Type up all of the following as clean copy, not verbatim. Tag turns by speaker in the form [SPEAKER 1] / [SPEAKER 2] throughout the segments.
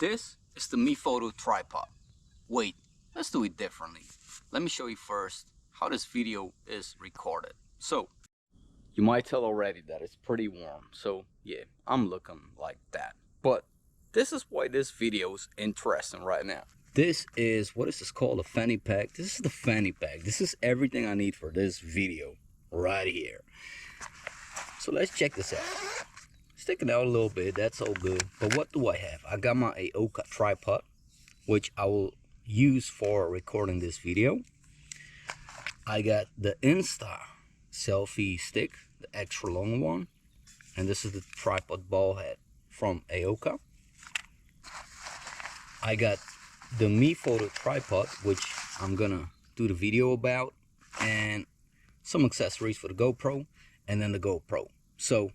[SPEAKER 1] This is the Mefoto tripod. Wait, let's do it differently. Let me show you first how this video is recorded. So, you might tell already that it's pretty warm. So yeah, I'm looking like that. But this is why this video is interesting right now. This is, what is this called? A fanny pack. This is the fanny pack. This is everything I need for this video right here. So let's check this out. Sticking out a little bit, that's all good. But what do I have? I got my Arca tripod, which I will use for recording this video. I got the Insta selfie stick, the extra long one. And this is the tripod ball head from Arca. I got the Mefoto tripod, which I'm gonna do the video about, and some accessories for the GoPro, and then the GoPro. So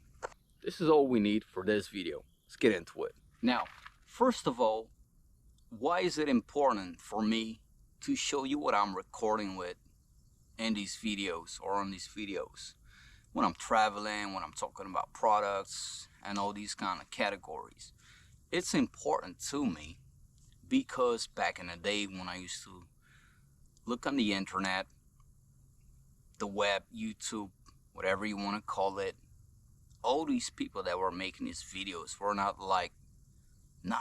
[SPEAKER 1] this is all we need for this video. Let's get into it. Now, first of all, why is it important for me to show you what I'm recording with in these videos or on these videos? When I'm traveling, when I'm talking about products and all these kind of categories. It's important to me because back in the day when I used to look on the internet, the web, YouTube, whatever you want to call it, all these people that were making these videos were not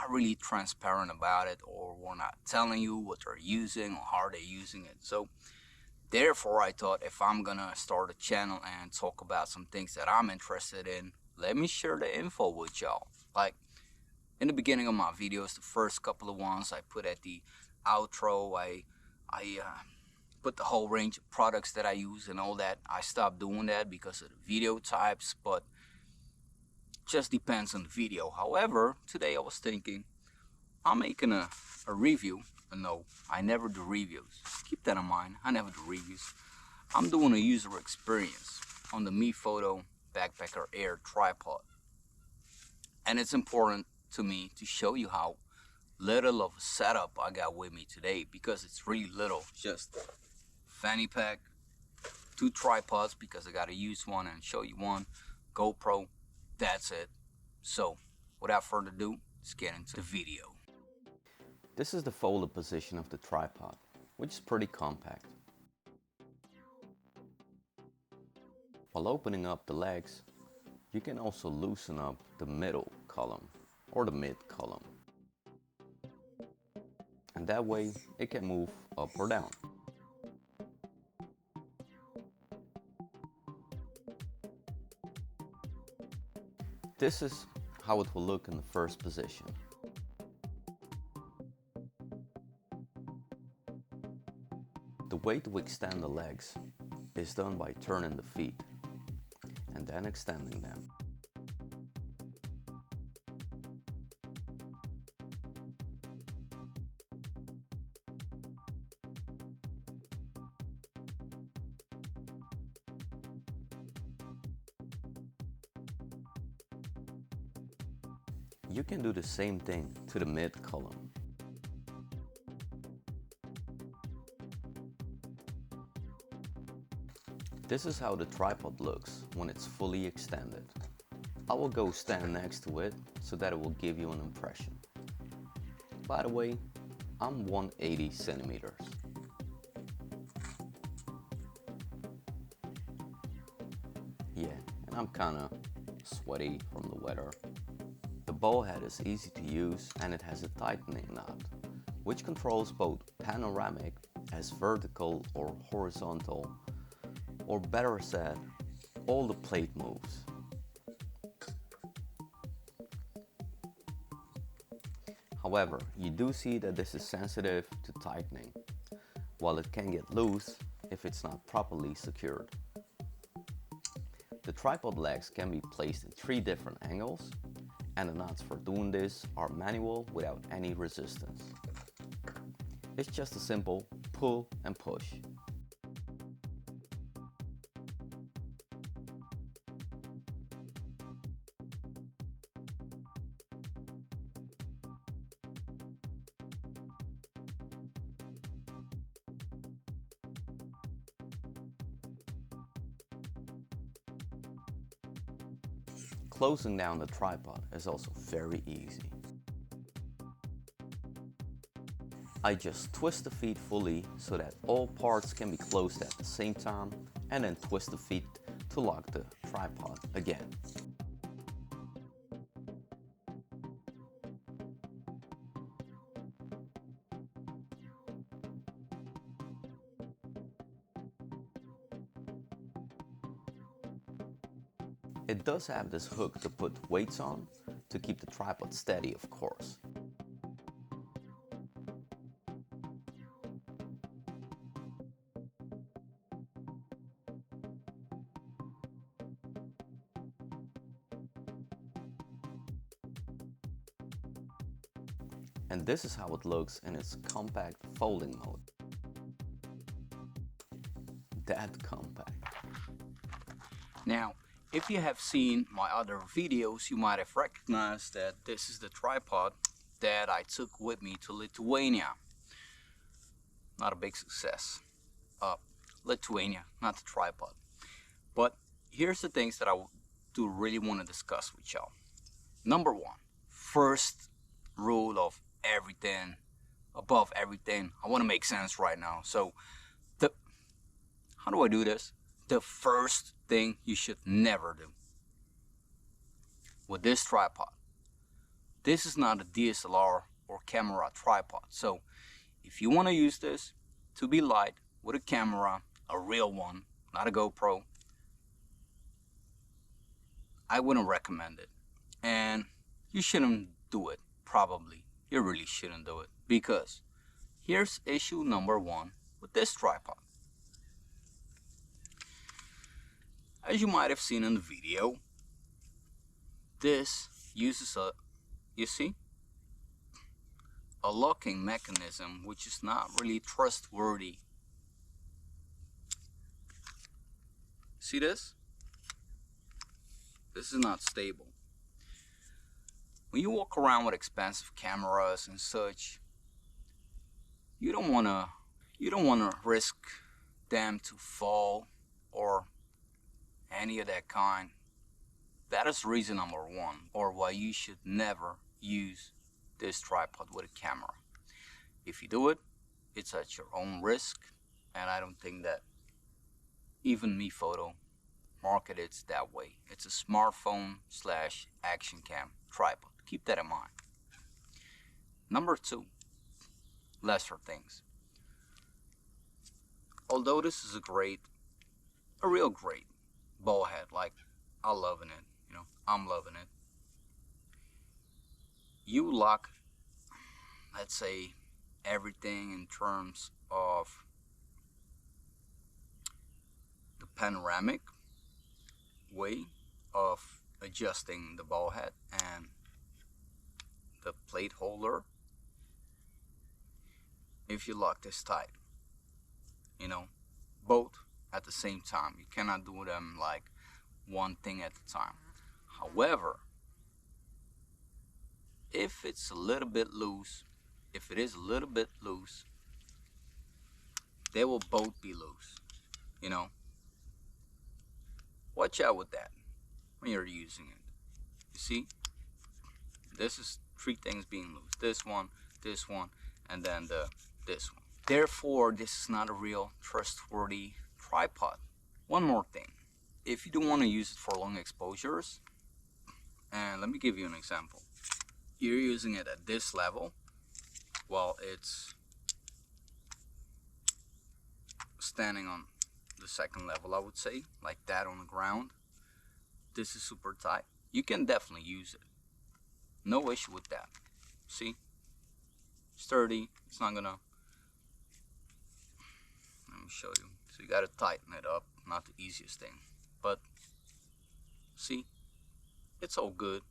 [SPEAKER 1] really transparent about it, or were not telling you what they're using or how they're using it. So therefore I thought, if I'm gonna start a channel and talk about some things that I'm interested in, let me share the info with y'all. Like in the beginning of my videos, the first couple of ones I put at the outro, I put the whole range of products that I use and all that. I stopped doing that because of the video types, but just depends on the video. However, today I was thinking, I'm making a review. No, I never do reviews. Keep that in mind, I never do reviews. I'm doing a user experience on the Mefoto Backpacker Air tripod. And it's important to me to show you how little of a setup I got with me today, because it's really little. Just fanny pack, 2 tripods because I gotta use one and show you one, GoPro, that's it. So without further ado, let's get into the video. This is the folded position of the tripod, which is pretty compact. While opening up the legs, you can also loosen up the middle column or the mid column, and that way it can move up or down. This is how it will look in the first position. The way to extend the legs is done by turning the feet and then extending them. You can do the same thing to the mid column. This is how the tripod looks when it's fully extended. I will go stand next to it so that it will give you an impression. By the way, I'm 180 centimeters. Yeah, and I'm kinda sweaty from the weather. The ball head is easy to use, and it has a tightening knob, which controls both panoramic as vertical or horizontal, or better said, all the plate moves. However, you do see that this is sensitive to tightening, while it can get loose if it's not properly secured. The tripod legs can be placed in 3 different angles, and the knots for doing this are manual without any resistance. It's just a simple pull and push. Closing down the tripod is also very easy.
[SPEAKER 2] I just twist the feet fully so that all parts can be closed at the same time, and then twist the feet to lock the tripod again. It does have this hook to put weights on, to keep the tripod steady, of course. And this is how it looks in its compact folding mode. That compact.
[SPEAKER 1] Now, if you have seen my other videos, you might have recognized that this is the tripod that I took with me to Lithuania. Not a big success. Lithuania, not the tripod. But here's the things that I do really want to discuss with y'all. Number one, first rule of everything, above everything. I want to make sense right now. So, how do I do this? The first thing you should never do with this tripod. This is not a DSLR or camera tripod. So if you want to use this to be light with a camera, a real one, not a GoPro, I wouldn't recommend it. And you shouldn't do it, probably. You really shouldn't do it. Because here's issue number one with this tripod. As you might have seen in the video, this uses a, you see, a locking mechanism which is not really trustworthy. See this? This is not stable. When you walk around with expensive cameras and such, you don't wanna risk them to fall or any of that kind. That is reason number one, or why you should never use this tripod with a camera. If you do it, it's at your own risk, and I don't think that even Mefoto market it that way. It's a smartphone slash action cam tripod. Keep that in mind. Number two, lesser things. Although this is a real great ball head, like I'm loving it, I'm loving it. You lock, let's say, everything in terms of the panoramic way of adjusting the ball head and the plate holder. If you lock this tight, both at the same time, you cannot do them like one thing at a time. However, if it's a little bit loose, if it is a little bit loose, they will both be loose. Watch out with that when you're using it. You see, this is three things being loose. This one, and then this one. Therefore, this is not a real trustworthy tripod. One more thing. If you don't want to use it for long exposures, and let me give you an example. You're using it at this level while it's standing on the second level, I would say, like that on the ground. This is super tight. You can definitely use it. No issue with that. See? Sturdy. It's not gonna... Let me show you. So you gotta tighten it up. Not the easiest thing. But, see? It's all good.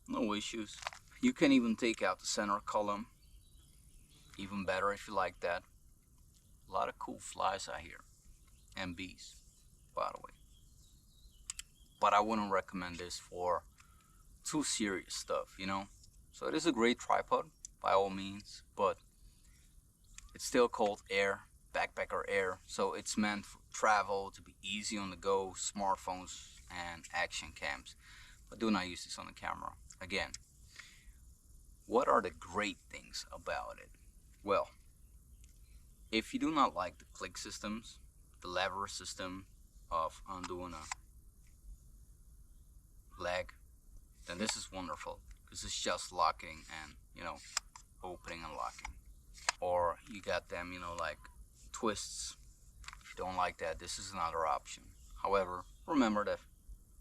[SPEAKER 1] No issues. You can even take out the center column. Even better if you like that. A lot of cool flies out here. And bees, by the way. But I wouldn't recommend this for too serious stuff, So it is a great tripod, by all means, but it's still called Air, backpacker Air. So it's meant for travel, to be easy on the go, smartphones and action cams. But do not use this on the camera. Again, what are the great things about it? Well, if you do not like the click systems, the lever system of undoing a leg, then this is wonderful because it's just locking and, opening and locking. Or you got them, like twists. If you don't like that, this is another option. However, remember that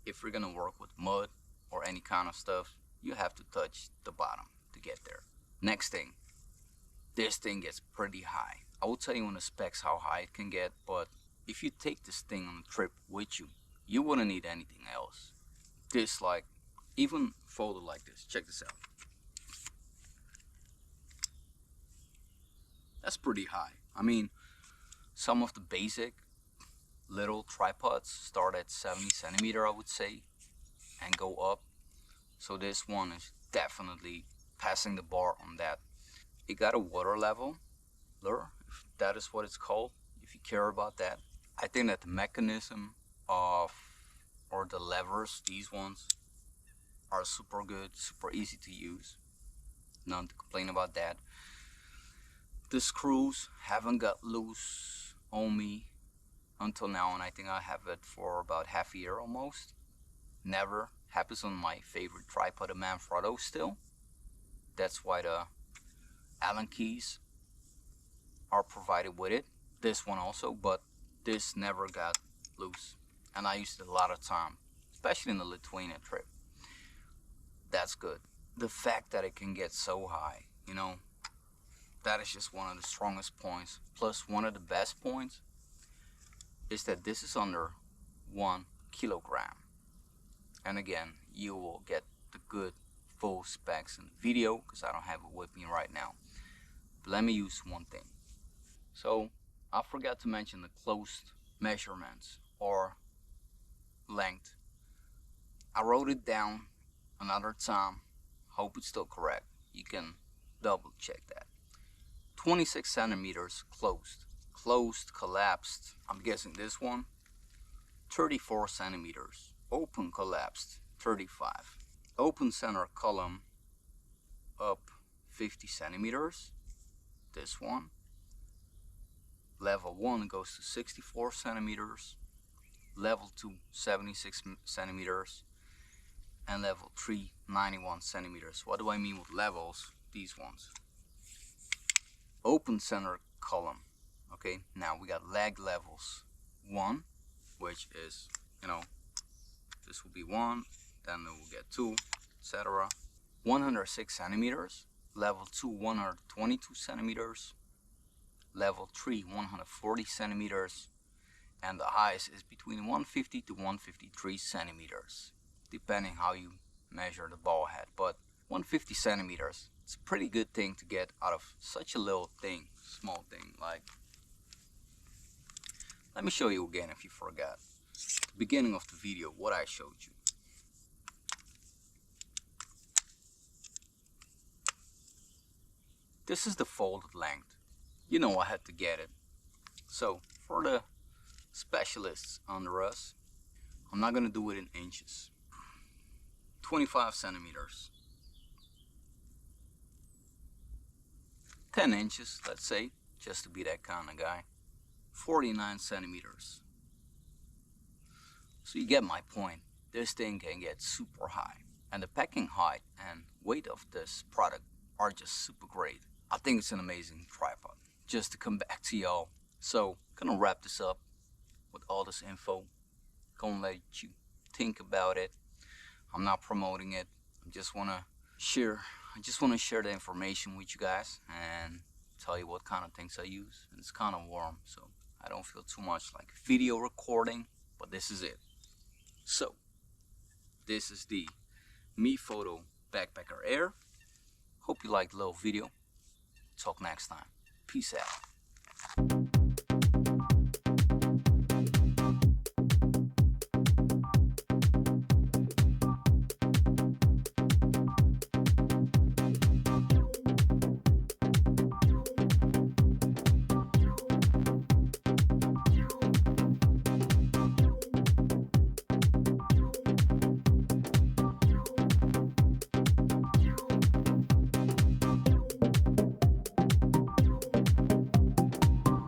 [SPEAKER 1] if you're gonna work with mud or any kind of stuff, you have to touch the bottom to get there. Next thing, this thing gets pretty high. I will tell you in the specs how high it can get, but if you take this thing on a trip with you, you wouldn't need anything else. This, like, even folded like this, check this out. That's pretty high. I mean, some of the basic little tripods start at 70 centimeter, I would say, and go up. So this one is definitely passing the bar on that. It got a water level lure, if that is what it's called, if you care about that. I think that the mechanism of, or the levers, these ones, are super good, super easy to use. None to complain about that. The screws haven't got loose on me until now, and I think I have it for about half a year almost. Never happens on my favorite tripod, the Mefoto still. That's why the Allen keys are provided with it. This one also, but this never got loose. And I used it a lot of time, especially in the Lithuania trip. That's good. The fact that it can get so high, that is just one of the strongest points. Plus, one of the best points is that this is under 1 kilogram. And again, you will get the good full specs in the video because I don't have it with me right now. But let me use one thing. So I forgot to mention the closed measurements or length. I wrote it down another time. Hope it's still correct. You can double check that. 26 centimeters closed. Closed, collapsed. I'm guessing this one. 34 centimeters. Open, collapsed. 35. Open center column up 50 centimeters. This one. Level 1 goes to 64 centimeters. Level 2, 76 centimeters. And level 3, 91 centimeters. What do I mean with levels? These ones. Open center column. Okay, now we got leg levels. 1, which is, this will be 1, then we will get 2, etc. 106 centimeters. Level 2, 122 centimeters. Level 3, 140 centimeters. And the highest is between 150 to 153 centimeters, depending how you measure the ball head. But 150 centimeters, it's a pretty good thing to get out of such a little thing, small thing. Like, let me show you again if you forgot. The beginning of the video, what I showed you. This is the folded length. I had to get it. So for the specialists under us, I'm not gonna do it in inches. 25 centimeters. 10 inches, let's say, just to be that kind of guy. 49 centimeters. So you get my point. This thing can get super high. And the packing height and weight of this product are just super great. I think it's an amazing tripod. Just to come back to y'all. So, gonna wrap this up with all this info. Gonna let you think about it. I'm not promoting it. I just wanna share the information with you guys and tell you what kind of things I use. And it's kind of warm, so I don't feel too much like video recording, but this is it. So, this is the Mefoto Backpacker Air. Hope you liked the little video. Talk next time. Peace out.